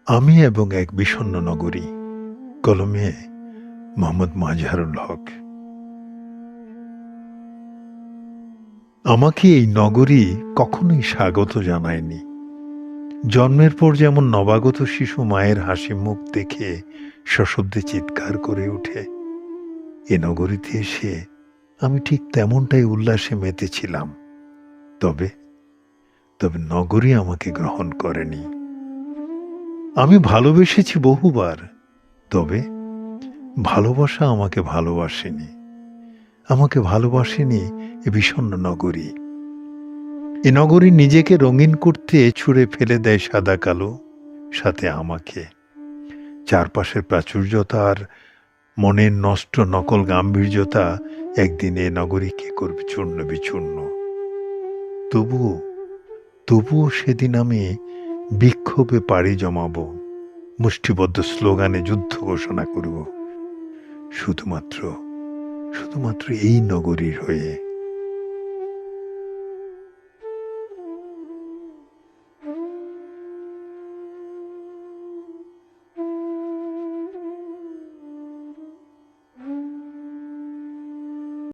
আমি এবং এক বিষণ্ণ নগরী। কলমে মোহাম্মদ মাজহারুল হক। আমাকে এই নগরী কখনোই স্বাগত জানায়নি। জন্মের পর যেমন নবাগত শিশু মায়ের হাসি মুখ দেখে সশব্দে চিৎকার করে ওঠে, এ নগরীতে এসে আমি ঠিক তেমনটাই উল্লাসে মেতেছিলাম। তবে তবে নগরী আমাকে গ্রহণ করেনি। আমি ভালোবেসেছি বহুবার, তবে ভালোবাসা আমাকে ভালোবাসেনি। আমাকে ভালোবাসেনি এ বিষণ্ণ নগরী। এ নগরী নিজেকে রঙিন করতে ছুঁড়ে ফেলে দেয় সাদা কালো, সাথে আমাকে। চারপাশের প্রাচুর্যতা আর মনের নষ্ট নকল গাম্ভীর্যতা একদিন এ নগরীকে করবে চূর্ণ বিচূর্ণ। তবুও তবুও সেদিন আমি বিক্ষোভে পাড়ি জমাবো, মুষ্টিবদ্ধ স্লোগানে যুদ্ধ ঘোষণা করব, শুধুমাত্র শুধুমাত্র এই নগরীর হয়ে।